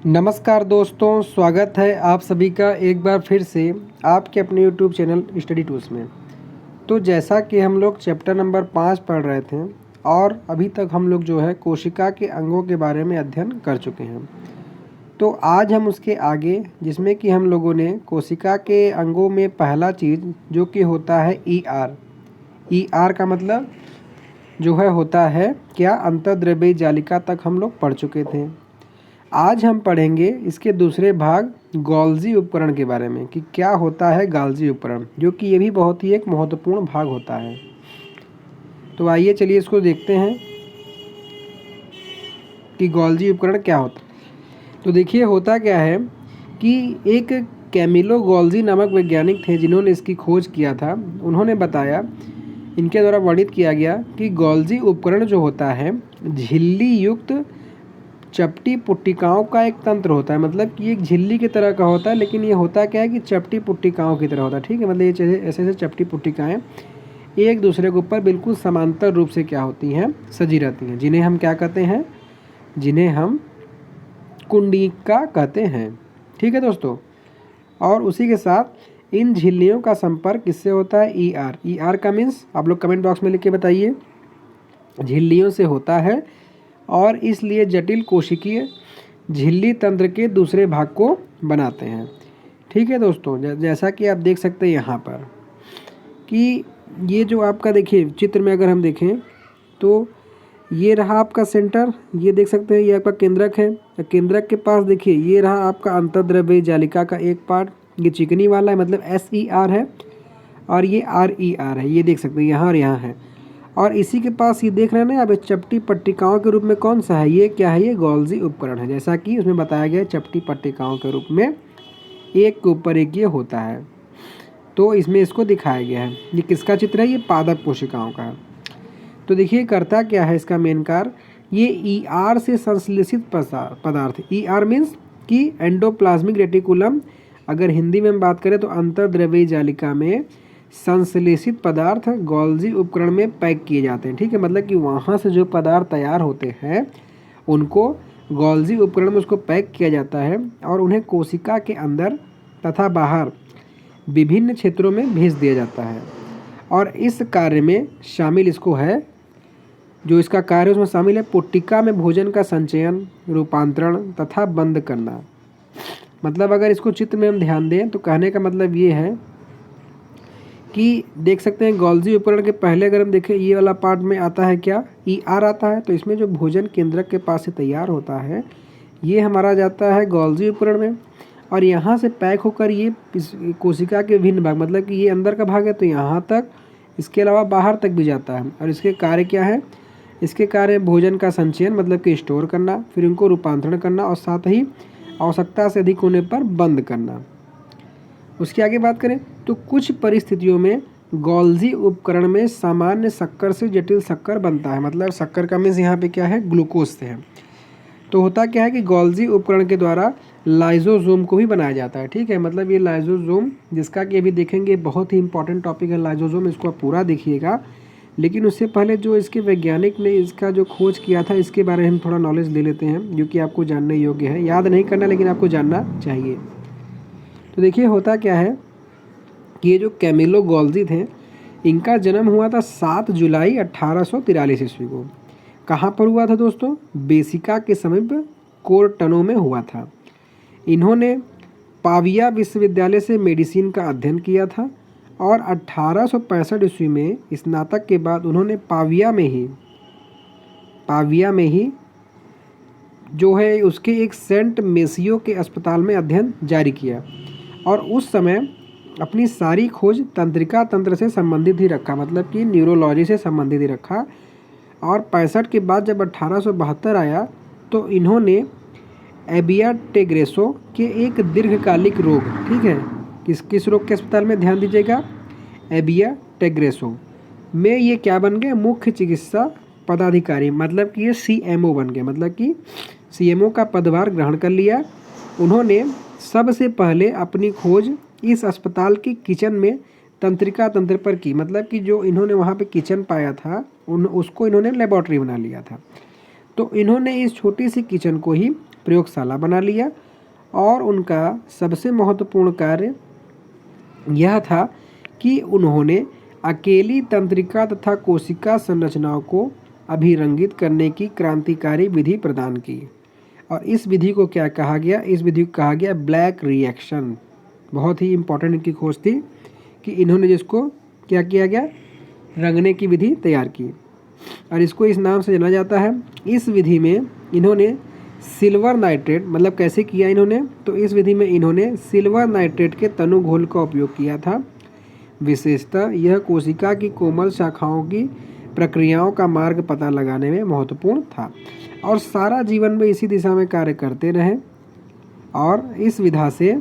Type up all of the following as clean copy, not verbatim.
नमस्कार दोस्तों, स्वागत है आप सभी का एक बार फिर से आपके अपने यूट्यूब चैनल स्टडी टूल्स में। तो जैसा कि हम लोग चैप्टर नंबर 5 पढ़ रहे थे और अभी तक हम लोग जो है कोशिका के अंगों के बारे में अध्ययन कर चुके हैं। तो आज हम उसके आगे, जिसमें कि हम लोगों ने कोशिका के अंगों में पहला चीज़ जो कि होता है ER का मतलब जो है होता है क्या, अंतर्द्रव्यीय जालिका तक हम लोग पढ़ चुके थे। आज हम पढ़ेंगे इसके दूसरे भाग गोल्जी उपकरण के बारे में कि क्या होता है गोल्जी उपकरण, जो कि ये भी बहुत ही एक महत्वपूर्ण भाग होता है। तो आइए चलिए इसको देखते हैं कि गोल्जी उपकरण क्या होता है। तो देखिए होता क्या है कि एक कैमिलो गोल्जी नामक वैज्ञानिक थे जिन्होंने इसकी खोज किया था। उन्होंने बताया, इनके द्वारा वर्णित किया गया कि गोल्जी उपकरण जो होता है झिल्ली युक्त चपटी पुट्टिकाओं का एक तंत्र होता है। मतलब कि एक झिल्ली की तरह का होता है, लेकिन ये होता क्या है कि चपटी पुट्टिकाओं की तरह होता है। ठीक है, मतलब ये ऐसे ऐसे चपटी पुट्टिकाएँ एक दूसरे के ऊपर बिल्कुल समांतर रूप से क्या होती हैं, सजी रहती हैं, जिन्हें हम क्या कहते हैं, जिन्हें हम कुंडिका कहते हैं। ठीक है दोस्तों, और उसी के साथ इन झिल्लियों का संपर्क किससे होता है, ER का मीन्स आप लोग कमेंट बॉक्स में लिख के बताइए। झिल्लियों से होता है और इसलिए जटिल कोशिकीय झिल्ली तंत्र के दूसरे भाग को बनाते हैं। ठीक है दोस्तों, जैसा कि आप देख सकते हैं यहाँ पर कि ये जो आपका देखिए चित्र में अगर हम देखें तो ये रहा आपका सेंटर, ये देख सकते हैं ये आपका केंद्रक है। केंद्रक के पास देखिए ये रहा आपका अंतर्द्रव्यीय जालिका का एक पार्ट, ये चिकनी वाला है मतलब SER है, और ये RER है, ये देख सकते हैं यहाँ और यहाँ है। और इसी के पास ये देख रहे हैं ना अब चपटी पट्टिकाओं के रूप में कौन सा है, ये क्या है, ये गोल्जी उपकरण है। जैसा कि उसमें बताया गया चपटी पट्टिकाओं के रूप में एक के ऊपर एक ये होता है, तो इसमें इसको दिखाया गया है। ये किसका चित्र है, ये पादप कोशिकाओं का है। तो देखिए करता क्या है इसका मेन कार्य, ये ER से संश्लेषित पदार्थ, ER मीन्स कि एंडोप्लाज्मिक रेटिकुलम, अगर हिंदी में हम बात करें तो अंतर्द्रव्यीय जालिका में संश्लेषित पदार्थ गोल्जी उपकरण में पैक किए जाते हैं। ठीक है, मतलब कि वहाँ से जो पदार्थ तैयार होते हैं उनको गोल्जी उपकरण में उसको पैक किया जाता है और उन्हें कोशिका के अंदर तथा बाहर विभिन्न क्षेत्रों में भेज दिया जाता है। और इस कार्य में शामिल इसको है, जो इसका कार्य उसमें शामिल है पुट्टिका में भोजन का संचयन, रूपांतरण तथा बंद करना। मतलब अगर इसको चित्र में हम ध्यान दें तो कहने का मतलब ये है कि देख सकते हैं गोल्जी उपकरण के पहले अगर हम देखें ये वाला पार्ट में आता है क्या, ER आता है। तो इसमें जो भोजन केंद्रक के पास से तैयार होता है ये हमारा जाता है गोल्जी उपकरण में, और यहाँ से पैक होकर ये कोशिका के विभिन्न भाग, मतलब कि ये अंदर का भाग है तो यहाँ तक, इसके अलावा बाहर तक भी जाता है। और इसके कार्य क्या है, इसके कार्य भोजन का संचयन मतलब कि स्टोर करना, फिर इनको रूपांतरण करना और साथ ही आवश्यकता से अधिक होने पर बंद करना। उसके आगे बात करें तो कुछ परिस्थितियों में गोल्जी उपकरण में सामान्य शक्कर से जटिल शक्कर बनता है। मतलब शक्कर का मीन्स यहाँ पे क्या है, ग्लूकोज से है। तो होता क्या है कि गोल्जी उपकरण के द्वारा लाइजोसोम को भी बनाया जाता है। ठीक है, मतलब ये लाइजोसोम, जिसका कि अभी देखेंगे बहुत ही इंपॉर्टेंट टॉपिक है लाइजोसोम, इसको आप पूरा देखिएगा। लेकिन उससे पहले जो इसके वैज्ञानिक ने इसका जो खोज किया था इसके बारे में हम थोड़ा नॉलेज ले लेते हैं, जो कि आपको जानने योग्य है। याद नहीं करना, लेकिन आपको जानना चाहिए। तो देखिए होता क्या है कि ये जो कैमिलो गोल्जी थे इनका जन्म हुआ था 7 जुलाई 1843 ईस्वी को। कहाँ पर हुआ था दोस्तों, बेसिका के समीप कोरटनो में हुआ था। इन्होंने पाविया विश्वविद्यालय से मेडिसिन का अध्ययन किया था और 1865 ईस्वी में स्नातक के बाद उन्होंने पाविया में ही जो है उसके एक सेंट मेसियो के अस्पताल में अध्ययन जारी किया। और उस समय अपनी सारी खोज तंत्रिका तंत्र से संबंधित ही रखा, मतलब कि न्यूरोलॉजी से संबंधित ही रखा। और 65 के बाद जब 1872 आया तो इन्होंने एबिया टेग्रेसो के एक दीर्घकालिक रोग, ठीक है, किस रोग के अस्पताल में ध्यान दीजिएगा, एबिया टेग्रेसो में ये क्या बन गए, मुख्य चिकित्सा पदाधिकारी। मतलब कि ये CMO बन गए, मतलब कि CMO का पदभार ग्रहण कर लिया। उन्होंने सबसे पहले अपनी खोज इस अस्पताल की किचन में तंत्रिका तंत्र पर की। मतलब कि जो इन्होंने वहाँ पे किचन पाया था उसको इन्होंने लेबॉर्ट्री बना लिया था। तो इन्होंने इस छोटी सी किचन को ही प्रयोगशाला बना लिया और उनका सबसे महत्वपूर्ण कार्य यह था कि उन्होंने अकेली तंत्रिका तथा कोशिका संरचनाओं को अभिरंगित करने की क्रांतिकारी विधि प्रदान की। और इस विधि को क्या कहा गया? इस विधि को कहा गया ब्लैक रिएक्शन। बहुत ही इंपॉर्टेंट इनकी खोज थी कि इन्होंने जिसको क्या किया गया, रंगने की विधि तैयार की और इसको इस नाम से जाना जाता है। इस विधि में इन्होंने सिल्वर नाइट्रेट, मतलब कैसे किया इन्होंने, तो इस विधि में इन्होंने सिल्वर नाइट्रेट के तनु घोल का उपयोग किया था। विशेषतः यह कोशिका की कोमल शाखाओं की प्रक्रियाओं का मार्ग पता लगाने में महत्वपूर्ण था और सारा जीवन में इसी दिशा में कार्य करते रहे और इस विधा से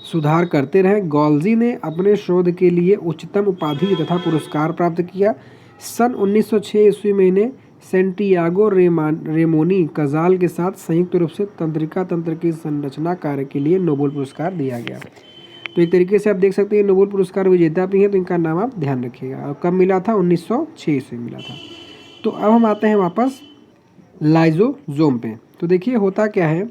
सुधार करते रहे। गॉल्जी ने अपने शोध के लिए उच्चतम उपाधि तथा पुरस्कार प्राप्त किया। सन 1906 ईस्वी में इन्हें सेंटियागो रेमोनी कजाल के साथ संयुक्त रूप से तंत्रिका तंत्र की संरचना कार्य के लिए नोबेल पुरस्कार दिया गया। तो एक तरीके से आप देख सकते हैं नोबेल पुरस्कार विजेता भी हैं, तो इनका नाम आप ध्यान रखिएगा। और कब मिला था? 1906 ईस्वी मिला था। तो अब हम आते हैं वापस लाइजोजोम पे। तो देखिए होता क्या है